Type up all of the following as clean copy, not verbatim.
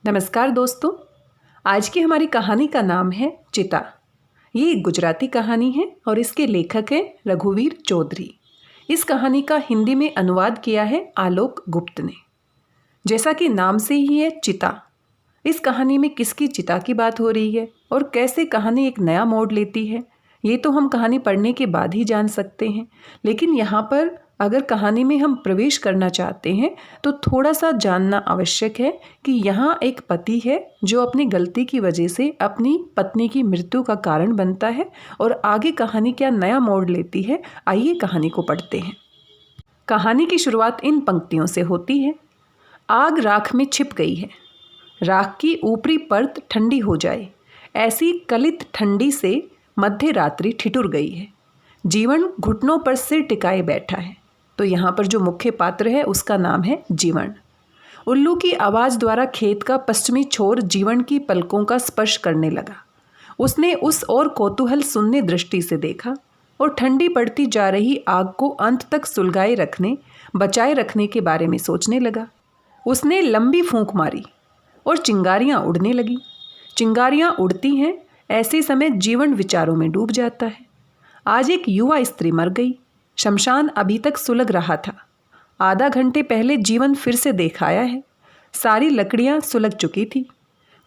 नमस्कार दोस्तों। आज की हमारी कहानी का नाम है चिता। ये एक गुजराती कहानी है और इसके लेखक हैं रघुवीर चौधरी। इस कहानी का हिंदी में अनुवाद किया है आलोक गुप्त ने। जैसा कि नाम से ही है चिता, इस कहानी में किसकी चिता की बात हो रही है और कैसे कहानी एक नया मोड़ लेती है, ये तो हम कहानी पढ़ने के बाद ही जान सकते हैं। लेकिन यहाँ पर अगर कहानी में हम प्रवेश करना चाहते हैं तो थोड़ा सा जानना आवश्यक है कि यहाँ एक पति है जो अपनी गलती की वजह से अपनी पत्नी की मृत्यु का कारण बनता है और आगे कहानी क्या नया मोड़ लेती है। आइए कहानी को पढ़ते हैं। कहानी की शुरुआत इन पंक्तियों से होती है। आग राख में छिप गई है, राख की ऊपरी परत ठंडी हो जाए, ऐसी कलित ठंडी से मध्य रात्रि ठिठुर गई है। जीवन घुटनों पर सिर टिकाए बैठा है। तो यहाँ पर जो मुख्य पात्र है उसका नाम है जीवन। उल्लू की आवाज़ द्वारा खेत का पश्चिमी छोर जीवन की पलकों का स्पर्श करने लगा। उसने उस ओर कौतूहल सुनने दृष्टि से देखा और ठंडी पड़ती जा रही आग को अंत तक सुलगाए रखने, बचाए रखने के बारे में सोचने लगा। उसने लंबी फूंक मारी और चिंगारियाँ उड़ने लगीं। चिंगारियाँ उड़ती हैं, ऐसे समय जीवन विचारों में डूब जाता है। आज एक युवा स्त्री मर गई। शमशान अभी तक सुलग रहा था। आधा घंटे पहले जीवन फिर से देख आया है। सारी लकड़ियां सुलग चुकी थी।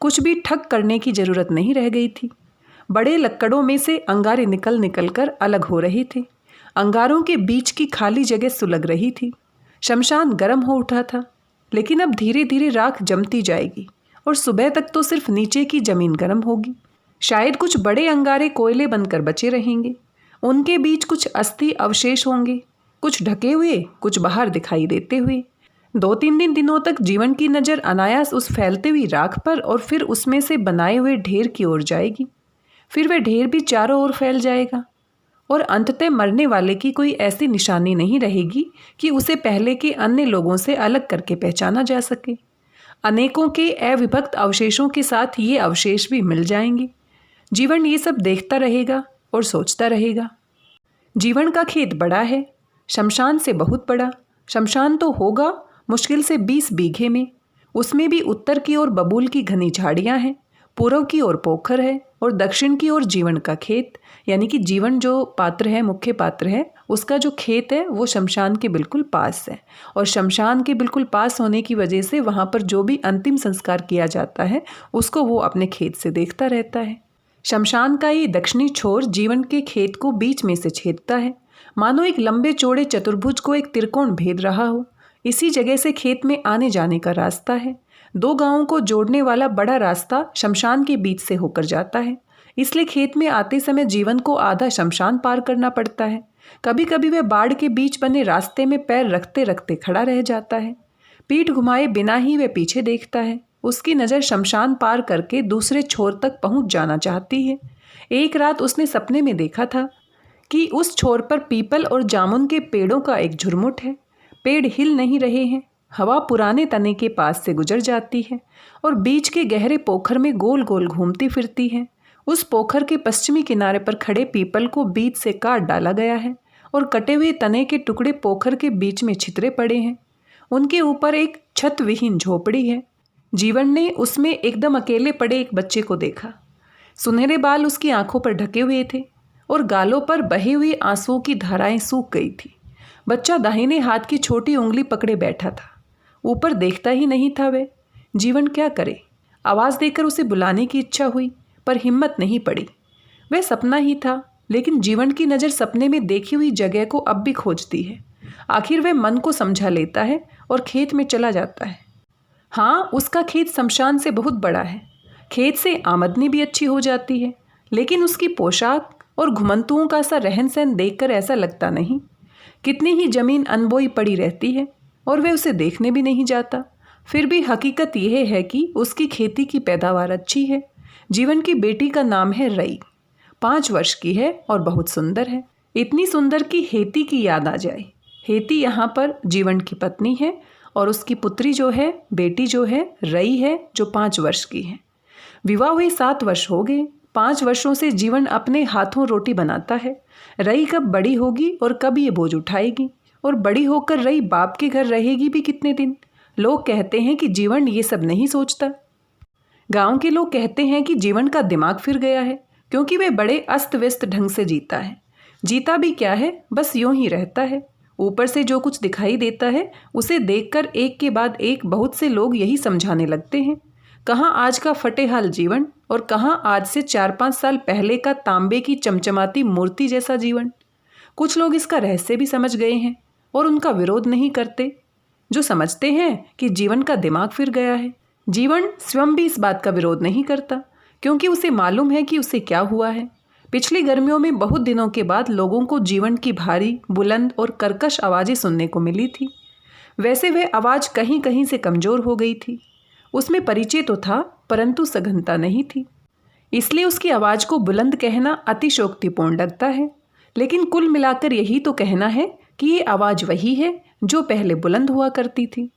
कुछ भी ठक करने की जरूरत नहीं रह गई थी। बड़े लक्कड़ों में से अंगारे निकल निकल कर अलग हो रहे थे। अंगारों के बीच की खाली जगह सुलग रही थी। शमशान गर्म हो उठा था, लेकिन अब धीरे धीरे राख जमती जाएगी और सुबह तक तो सिर्फ नीचे की जमीन गर्म होगी। शायद कुछ बड़े अंगारे कोयले बनकर बचे रहेंगे। उनके बीच कुछ अस्थि अवशेष होंगे, कुछ ढके हुए, कुछ बाहर दिखाई देते हुए। 2-3 दिनों तक जीवन की नज़र अनायास उस फैलती हुई राख पर और फिर उसमें से बनाए हुए ढेर की ओर जाएगी। फिर वह ढेर भी चारों ओर फैल जाएगा और अंततः मरने वाले की कोई ऐसी निशानी नहीं रहेगी कि उसे पहले के अन्य लोगों से अलग करके पहचाना जा सके। अनेकों के अविभक्त अवशेषों के साथ ये अवशेष भी मिल जाएंगे। जीवन ये सब देखता रहेगा और सोचता रहेगा। जीवन का खेत बड़ा है, शमशान से बहुत बड़ा। शमशान तो होगा मुश्किल से 20 बीघे में। उसमें भी उत्तर की ओर बबूल की घनी झाड़ियां हैं, पूर्व की ओर पोखर है और दक्षिण की ओर जीवन का खेत। यानी कि जीवन जो पात्र है, मुख्य पात्र है, उसका जो खेत है वो शमशान के बिल्कुल पास है। और शमशान के बिल्कुल पास होने की वजह से वहाँ पर जो भी अंतिम संस्कार किया जाता है उसको वो अपने खेत से देखता रहता है। शमशान का ये दक्षिणी छोर जीवन के खेत को बीच में से छेदता है, मानो एक लंबे चौड़े चतुर्भुज को एक त्रिकोण भेद रहा हो। इसी जगह से खेत में आने जाने का रास्ता है। 2 गांवों को जोड़ने वाला बड़ा रास्ता शमशान के बीच से होकर जाता है, इसलिए खेत में आते समय जीवन को आधा शमशान पार करना पड़ता है। कभी कभी वह बाड़ के बीच बने रास्ते में पैर रखते रखते खड़ा रह जाता है। पीठ घुमाए बिना ही वह पीछे देखता है। उसकी नज़र शमशान पार करके दूसरे छोर तक पहुंच जाना चाहती है। एक रात उसने सपने में देखा था कि उस छोर पर पीपल और जामुन के पेड़ों का एक झुरमुट है। पेड़ हिल नहीं रहे हैं। हवा पुराने तने के पास से गुजर जाती है और बीच के गहरे पोखर में गोल गोल घूमती फिरती है। उस पोखर के पश्चिमी किनारे पर खड़े पीपल को बीच से काट डाला गया है और कटे हुए तने के टुकड़े पोखर के बीच में छितरे पड़े हैं। उनके ऊपर एक छत विहीन झोपड़ी है। जीवन ने उसमें एकदम अकेले पड़े एक बच्चे को देखा। सुनहरे बाल उसकी आंखों पर ढके हुए थे और गालों पर बहे हुए आंसुओं की धाराएं सूख गई थी। बच्चा दाहिने हाथ की छोटी उंगली पकड़े बैठा था। ऊपर देखता ही नहीं था वह। जीवन क्या करे? आवाज़ देकर उसे बुलाने की इच्छा हुई पर हिम्मत नहीं पड़ी। वह सपना ही था, लेकिन जीवन की नज़र सपने में देखी हुई जगह को अब भी खोजती है। आखिर वह मन को समझा लेता है और खेत में चला जाता है। हाँ, उसका खेत शमशान से बहुत बड़ा है। खेत से आमदनी भी अच्छी हो जाती है, लेकिन उसकी पोशाक और घुमंतुओं का सा रहन सहन देखकर ऐसा लगता नहीं। कितनी ही जमीन अनबोई पड़ी रहती है और वह उसे देखने भी नहीं जाता। फिर भी हकीकत यह है कि उसकी खेती की पैदावार अच्छी है। जीवन की बेटी का नाम है रई। 5 वर्ष की है और बहुत सुंदर है। इतनी सुंदर कि हेती की याद आ जाए। हेती यहाँ पर जीवन की पत्नी है और उसकी पुत्री जो है, बेटी जो है, रई है, जो 5 वर्ष की है। विवाह हुए 7 वर्ष हो गए। 5 वर्षों से जीवन अपने हाथों रोटी बनाता है। रई कब बड़ी होगी और कब ये बोझ उठाएगी, और बड़ी होकर रई बाप के घर रहेगी भी कितने दिन। लोग कहते हैं कि जीवन ये सब नहीं सोचता। गांव के लोग कहते हैं कि जीवन का दिमाग फिर गया है, क्योंकि वे बड़े अस्त व्यस्त ढंग से जीता है। जीता भी क्या है, बस यूं ही रहता है। ऊपर से जो कुछ दिखाई देता है उसे देखकर एक के बाद एक बहुत से लोग यही समझाने लगते हैं। कहाँ आज का फटेहाल जीवन और कहाँ आज से 4-5 साल पहले का तांबे की चमचमाती मूर्ति जैसा जीवन। कुछ लोग इसका रहस्य भी समझ गए हैं और उनका विरोध नहीं करते, जो समझते हैं कि जीवन का दिमाग फिर गया है। जीवन स्वयं भी इस बात का विरोध नहीं करता, क्योंकि उसे मालूम है कि उसे क्या हुआ है। पिछली गर्मियों में बहुत दिनों के बाद लोगों को जीवन की भारी, बुलंद और कर्कश आवाज़ें सुनने को मिली थी। वैसे वह आवाज़ कहीं कहीं से कमज़ोर हो गई थी। उसमें परिचय तो था, परंतु सघनता नहीं थी। इसलिए उसकी आवाज़ को बुलंद कहना अतिशयोक्तिपूर्ण लगता है। लेकिन कुल मिलाकर यही तो कहना है कि ये आवाज़ वही है जो पहले बुलंद हुआ करती थी।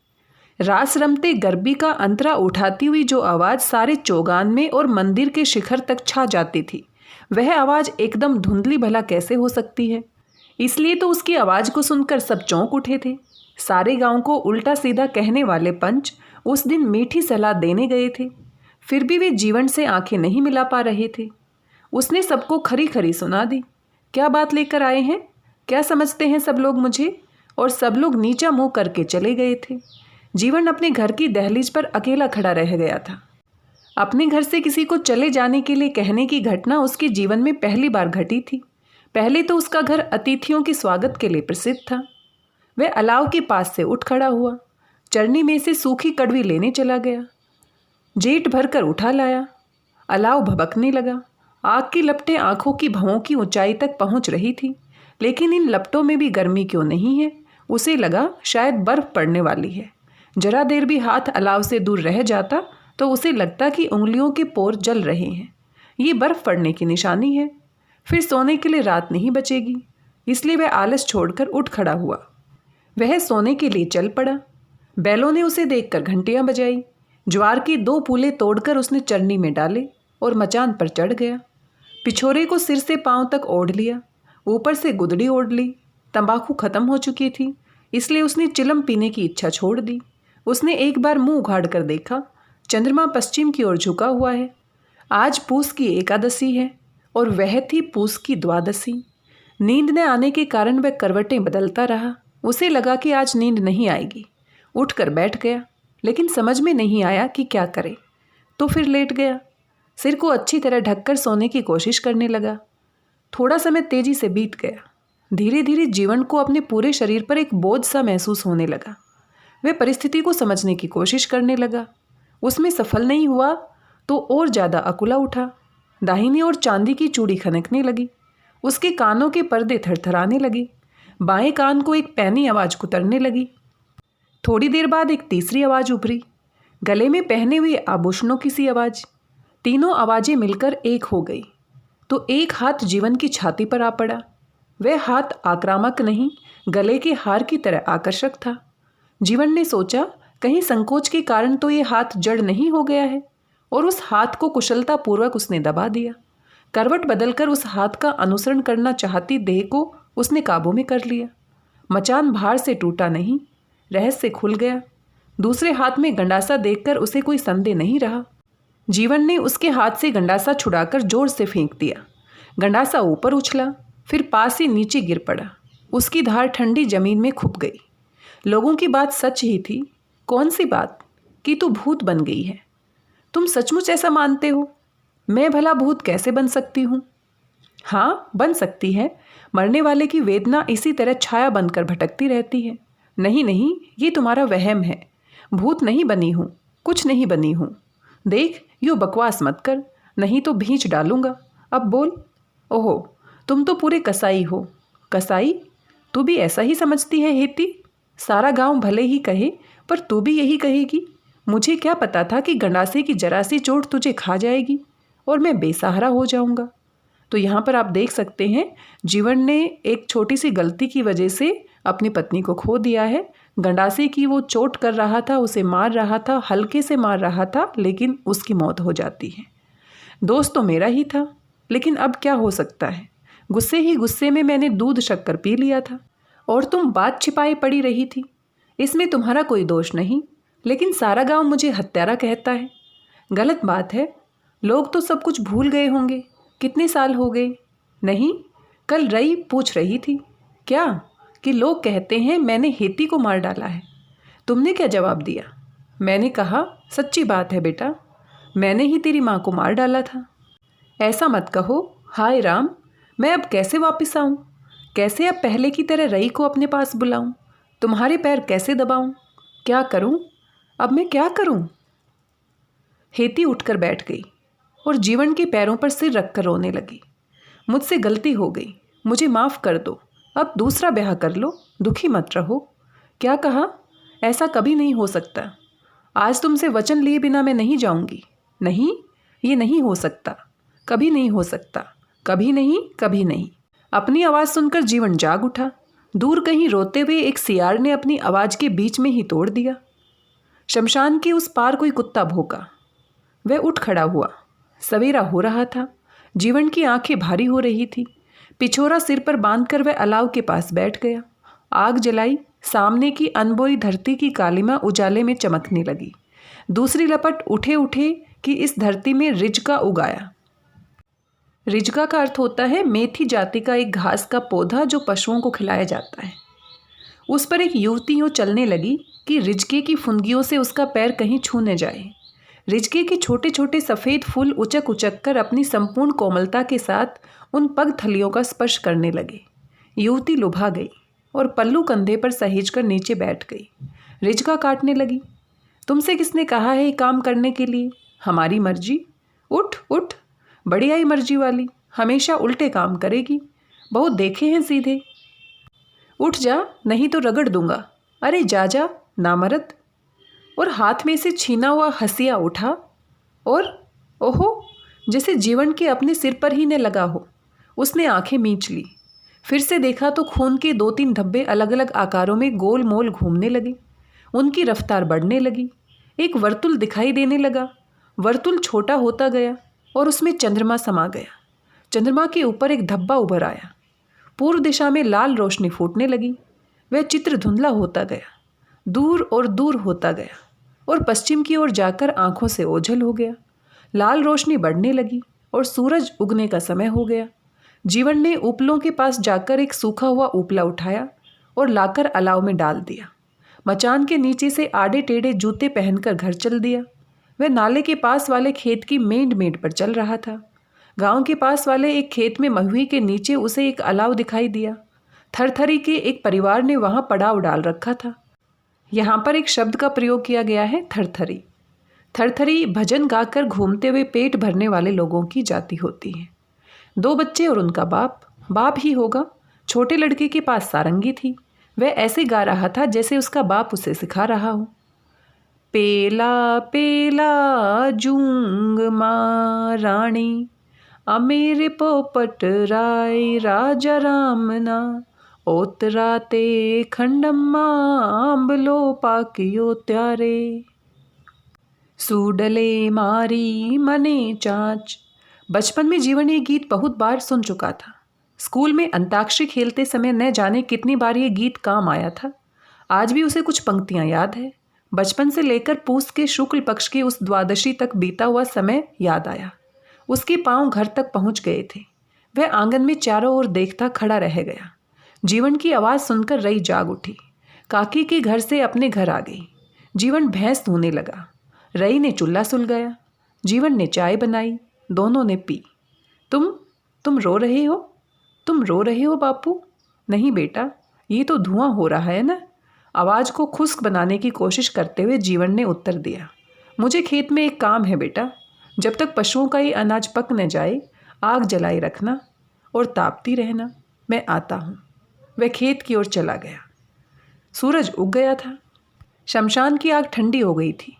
रास रमते गरबी का अंतरा उठाती हुई जो आवाज़ सारे चौगान में और मंदिर के शिखर तक छा जाती थी, वह आवाज़ एकदम धुंधली भला कैसे हो सकती है। इसलिए तो उसकी आवाज़ को सुनकर सब चौंक उठे थे। सारे गांव को उल्टा सीधा कहने वाले पंच उस दिन मीठी सलाह देने गए थे, फिर भी वे जीवन से आंखें नहीं मिला पा रहे थे। उसने सबको खरी खरी सुना दी। क्या बात लेकर आए हैं, क्या समझते हैं सब लोग मुझे। और सब लोग नीचा मुंह करके चले गए थे। जीवन अपने घर की दहलीज पर अकेला खड़ा रह गया था। अपने घर से किसी को चले जाने के लिए कहने की घटना उसके जीवन में पहली बार घटी थी। पहले तो उसका घर अतिथियों के स्वागत के लिए प्रसिद्ध था। वह अलाव के पास से उठ खड़ा हुआ, चरनी में से सूखी कड़वी लेने चला गया, जेठ भर कर उठा लाया। अलाव भभकने लगा। आग की लपटें आंखों की भवों की ऊंचाई तक पहुंच रही थी, लेकिन इन लपटों में भी गर्मी क्यों नहीं है। उसे लगा शायद बर्फ पड़ने वाली है। जरा देर भी हाथ अलाव से दूर रह जाता तो उसे लगता कि उंगलियों के पोर जल रहे हैं। ये बर्फ पड़ने की निशानी है। फिर सोने के लिए रात नहीं बचेगी, इसलिए वह आलस छोड़कर उठ खड़ा हुआ। वह सोने के लिए चल पड़ा। बैलों ने उसे देखकर घंटियां बजाई। ज्वार की 2 पूले तोड़कर उसने चरनी में डाले और मचान पर चढ़ गया। पिछोरे को सिर से पांव तक ओढ़ लिया, ऊपर से गुदड़ी ओढ़ ली। तंबाकू खत्म हो चुकी थी, इसलिए उसने चिलम पीने की इच्छा छोड़ दी। उसने एक बार मुंह उघाड़ कर देखा। चंद्रमा पश्चिम की ओर झुका हुआ है। आज पूस की एकादशी है और वह थी पूस की द्वादशी। नींद न आने के कारण वह करवटें बदलता रहा। उसे लगा कि आज नींद नहीं आएगी। उठकर बैठ गया, लेकिन समझ में नहीं आया कि क्या करे, तो फिर लेट गया। सिर को अच्छी तरह ढककर सोने की कोशिश करने लगा। थोड़ा समय तेजी से बीत गया। धीरे धीरे जीवन को अपने पूरे शरीर पर एक बोझ सा महसूस होने लगा। वह परिस्थिति को समझने की कोशिश करने लगा। उसमें सफल नहीं हुआ तो और ज़्यादा अकुला उठा। दाहिनी ओर चांदी की चूड़ी खनकने लगी। उसके कानों के पर्दे थरथराने लगे। बाएं कान को एक पैनी आवाज़ कुतरने लगी। थोड़ी देर बाद एक तीसरी आवाज़ उभरी, गले में पहने हुए आभूषणों की सी आवाज़। तीनों आवाज़ें मिलकर एक हो गई तो एक हाथ जीवन की छाती पर आ पड़ा। वह हाथ आक्रामक नहीं, गले के हार की तरह आकर्षक था। जीवन ने सोचा, कहीं संकोच के कारण तो ये हाथ जड़ नहीं हो गया है, और उस हाथ को कुशलतापूर्वक उसने दबा दिया। करवट बदलकर उस हाथ का अनुसरण करना चाहती देह को उसने काबू में कर लिया। मचान भार से टूटा नहीं, रहस्य खुल गया। दूसरे हाथ में गंडासा देखकर उसे कोई संदेह नहीं रहा। जीवन ने उसके हाथ से गंडासा छुड़ाकर जोर से फेंक दिया। गंडासा ऊपर उछला, फिर पास ही नीचे गिर पड़ा। उसकी धार ठंडी जमीन में खुप गई। लोगों की बात सच ही थी। कौन सी बात? कि तू भूत बन गई है। तुम सचमुच ऐसा मानते हो? मैं भला भूत कैसे बन सकती हूँ? हाँ, बन सकती है। मरने वाले की वेदना इसी तरह छाया बनकर भटकती रहती है। नहीं नहीं, ये तुम्हारा वहम है। भूत नहीं बनी हूँ, कुछ नहीं बनी हूँ। देख, यूँ बकवास मत कर, नहीं तो भींच डालूंगा। अब बोल। ओहो, तुम तो पूरे कसाई हो। कसाई? तू भी ऐसा ही समझती है हेती? सारा गांव भले ही कहे, पर तू भी यही कहेगी। मुझे क्या पता था कि गंडासे की जरा सी चोट तुझे खा जाएगी और मैं बेसहारा हो जाऊंगा। तो यहाँ पर आप देख सकते हैं, जीवन ने एक छोटी सी गलती की वजह से अपनी पत्नी को खो दिया है। गंडासे की वो चोट कर रहा था, उसे मार रहा था, हल्के से मार रहा था, लेकिन उसकी मौत हो जाती है। दोस्त तो मेरा ही था, लेकिन अब क्या हो सकता है। गुस्से ही गुस्से में मैंने दूध शक्कर पी लिया था और तुम बात छिपाए पड़ी रही थी। इसमें तुम्हारा कोई दोष नहीं, लेकिन सारा गांव मुझे हत्यारा कहता है। गलत बात है। लोग तो सब कुछ भूल गए होंगे। कितने साल हो गए? नहीं, कल रई पूछ रही थी। क्या? कि लोग कहते हैं मैंने हेती को मार डाला है। तुमने क्या जवाब दिया? मैंने कहा, सच्ची बात है बेटा, मैंने ही तेरी माँ को मार डाला था। ऐसा मत कहो। हाय राम, मैं अब कैसे वापस आऊँ? कैसे अब पहले की तरह रई को अपने पास बुलाऊं? तुम्हारे पैर कैसे दबाऊं? क्या करूं? अब मैं क्या करूं? हेती उठकर बैठ गई और जीवन के पैरों पर सिर रखकर रोने लगी। मुझसे गलती हो गई, मुझे माफ़ कर दो। अब दूसरा ब्याह कर लो, दुखी मत रहो। क्या कहा? ऐसा कभी नहीं हो सकता। आज तुमसे वचन लिए बिना मैं नहीं जाऊंगी। नहीं, ये नहीं हो सकता। कभी नहीं हो सकता। कभी नहीं, कभी नहीं। अपनी आवाज़ सुनकर जीवन जाग उठा। दूर कहीं रोते हुए एक सियार ने अपनी आवाज़ के बीच में ही तोड़ दिया। शमशान के उस पार कोई कुत्ता भौंका। वह उठ खड़ा हुआ। सवेरा हो रहा था। जीवन की आंखें भारी हो रही थी। पिछोरा सिर पर बांधकर वह अलाव के पास बैठ गया। आग जलाई। सामने की अनबोई धरती की कालिमा उजाले में चमकने लगी। दूसरी लपट उठे उठे कि इस धरती में रिजका उगाया। रिजका का अर्थ होता है मेथी जाति का एक घास का पौधा जो पशुओं को खिलाया जाता है। उस पर एक युवती यूँ चलने लगी कि रिजके की फुनगियों से उसका पैर कहीं छू न जाए। रिजके के छोटे छोटे सफ़ेद फूल उचक उचक कर अपनी संपूर्ण कोमलता के साथ उन पग थलियों का स्पर्श करने लगे। युवती लुभा गई और पल्लू कंधे पर सहेज कर नीचे बैठ गई। रिजका काटने लगी। तुमसे किसने कहा है ये काम करने के लिए? हमारी मर्जी। उठ उठ, बड़ी आई मर्जी वाली, हमेशा उल्टे काम करेगी। बहुत देखे हैं सीधे। उठ जा, नहीं तो रगड़ दूंगा। अरे जा जा नामर्द। और हाथ में से छीना हुआ हंसिया उठा और ओहो, जैसे जीवन के अपने सिर पर ही न लगा हो। उसने आंखें मींच ली। फिर से देखा तो खून के 2-3 धब्बे अलग अलग आकारों में गोल मोल घूमने लगे। उनकी रफ्तार बढ़ने लगी। एक वर्तुल दिखाई देने लगा। वर्तुल छोटा होता गया और उसमें चंद्रमा समा गया। चंद्रमा के ऊपर एक धब्बा उभर आया। पूर्व दिशा में लाल रोशनी फूटने लगी। वह चित्र धुंधला होता गया, दूर और दूर होता गया और पश्चिम की ओर जाकर आंखों से ओझल हो गया। लाल रोशनी बढ़ने लगी और सूरज उगने का समय हो गया। जीवन ने उपलों के पास जाकर एक सूखा हुआ उपला उठाया और लाकर अलाव में डाल दिया। मचान के नीचे से आड़े टेढ़े जूते पहनकर घर चल दिया। वह नाले के पास वाले खेत की मेंढ मेंढ पर चल रहा था। गांव के पास वाले एक खेत में महुई के नीचे उसे एक अलाव दिखाई दिया। थरथरी के एक परिवार ने वहां पड़ाव डाल रखा था। यहाँ पर एक शब्द का प्रयोग किया गया है, थरथरी। थरथरी भजन गाकर घूमते हुए पेट भरने वाले लोगों की जाति होती है। 2 बच्चे और उनका बाप ही होगा। छोटे लड़के के पास सारंगी थी। वह ऐसे गा रहा था जैसे उसका बाप उसे सिखा रहा हो। पेला पेला जूंग महारानी, अमेरे पोपट राय राजा रामना, ओतराते खंडम्मा आंबलो पाकियो त्यारे, सूडले मारी मने चाच। बचपन में जीवन ये गीत बहुत बार सुन चुका था। स्कूल में अंताक्षरी खेलते समय न जाने कितनी बार ये गीत काम आया था। आज भी उसे कुछ पंक्तियां याद है। बचपन से लेकर पूस के शुक्ल पक्ष की उस द्वादशी तक बीता हुआ समय याद आया। उसके पांव घर तक पहुंच गए थे। वह आंगन में चारों ओर देखता खड़ा रह गया। जीवन की आवाज़ सुनकर रई जाग उठी। काकी के घर से अपने घर आ गई। जीवन भैंस धोने लगा। रई ने चूल्हा सुलगाया। जीवन ने चाय बनाई। दोनों ने पी। तुम रो रहे हो? तुम रो रहे हो बापू? नहीं बेटा, ये तो धुआं हो रहा है ना। आवाज़ को खुश्क बनाने की कोशिश करते हुए जीवन ने उत्तर दिया। मुझे खेत में एक काम है बेटा। जब तक पशुओं का ये अनाज पक न जाए, आग जलाए रखना और तापती रहना। मैं आता हूँ। वह खेत की ओर चला गया। सूरज उग गया था। शमशान की आग ठंडी हो गई थी।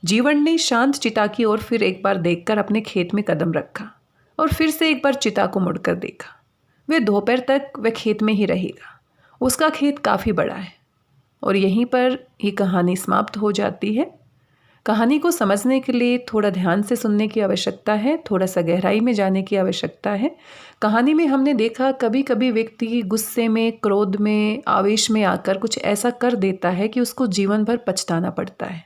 जीवन ने शांत चिता की ओर फिर एक बार देखकर अपने खेत में कदम रखा और फिर से एक बार चिता को मुड़कर देखा। वह दोपहर तक वह खेत में ही रहेगा। उसका खेत काफ़ी बड़ा है। और यहीं पर ये कहानी समाप्त हो जाती है। कहानी को समझने के लिए थोड़ा ध्यान से सुनने की आवश्यकता है, थोड़ा सा गहराई में जाने की आवश्यकता है। कहानी में हमने देखा कभी कभी व्यक्ति गुस्से में, क्रोध में, आवेश में आकर कुछ ऐसा कर देता है कि उसको जीवन भर पछताना पड़ता है।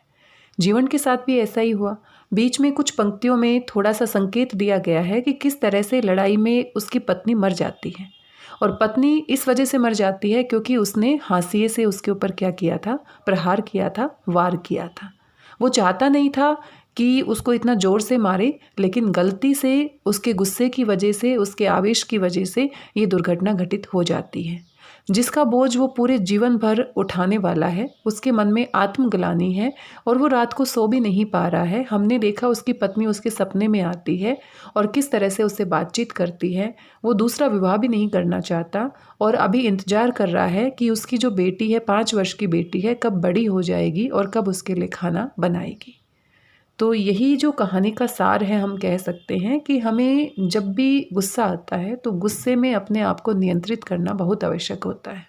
जीवन के साथ भी ऐसा ही हुआ। बीच में कुछ पंक्तियों में थोड़ा सा संकेत दिया गया है कि किस तरह से लड़ाई में उसकी पत्नी मर जाती है। और पत्नी इस वजह से मर जाती है क्योंकि उसने हाशिए से उसके ऊपर क्या किया था, प्रहार किया था, वार किया था। वो चाहता नहीं था कि उसको इतना ज़ोर से मारे, लेकिन गलती से उसके गुस्से की वजह से, उसके आवेश की वजह से ये दुर्घटना घटित हो जाती है। जिसका बोझ वो पूरे जीवन भर उठाने वाला है, उसके मन में आत्मग्लानि है और वो रात को सो भी नहीं पा रहा है। हमने देखा उसकी पत्नी उसके सपने में आती है और किस तरह से उससे बातचीत करती है। वो दूसरा विवाह भी नहीं करना चाहता और अभी इंतज़ार कर रहा है कि उसकी जो बेटी है, 5 वर्ष की बेटी है, कब बड़ी हो जाएगी और कब उसके लिए खाना बनाएगी। तो यही जो कहानी का सार है, हम कह सकते हैं कि हमें जब भी गुस्सा आता है तो गुस्से में अपने आप को नियंत्रित करना बहुत आवश्यक होता है।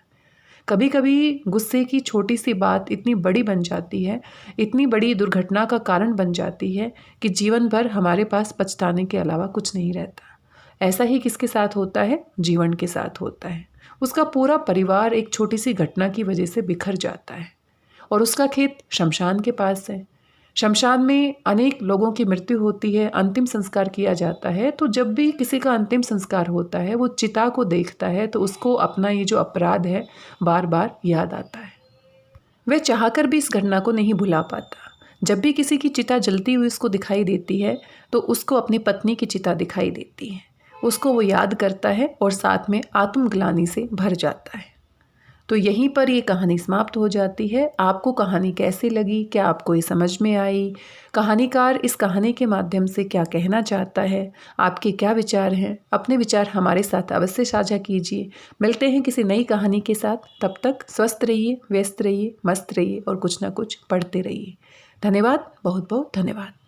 कभी कभी गुस्से की छोटी सी बात इतनी बड़ी बन जाती है, इतनी बड़ी दुर्घटना का कारण बन जाती है कि जीवन भर हमारे पास पछताने के अलावा कुछ नहीं रहता। ऐसा ही किसके साथ होता है? जीवन के साथ होता है। उसका पूरा परिवार एक छोटी सी घटना की वजह से बिखर जाता है और उसका खेत शमशान के पास है। शमशान में अनेक लोगों की मृत्यु होती है, अंतिम संस्कार किया जाता है। तो जब भी किसी का अंतिम संस्कार होता है, वो चिता को देखता है तो उसको अपना ये जो अपराध है बार बार याद आता है। वह चाहकर भी इस घटना को नहीं भुला पाता। जब भी किसी की चिता जलती हुई उसको दिखाई देती है तो उसको अपनी पत्नी की चिता दिखाई देती है। उसको वो याद करता है और साथ में आत्मग्लानि से भर जाता है। तो यहीं पर ये कहानी समाप्त हो जाती है। आपको कहानी कैसी लगी? क्या आपको ये समझ में आई? कहानीकार इस कहानी के माध्यम से क्या कहना चाहता है? आपके क्या विचार हैं? अपने विचार हमारे साथ अवश्य साझा कीजिए। मिलते हैं किसी नई कहानी के साथ। तब तक स्वस्थ रहिए, व्यस्त रहिए, मस्त रहिए और कुछ ना कुछ पढ़ते रहिए। धन्यवाद, बहुत बहुत धन्यवाद।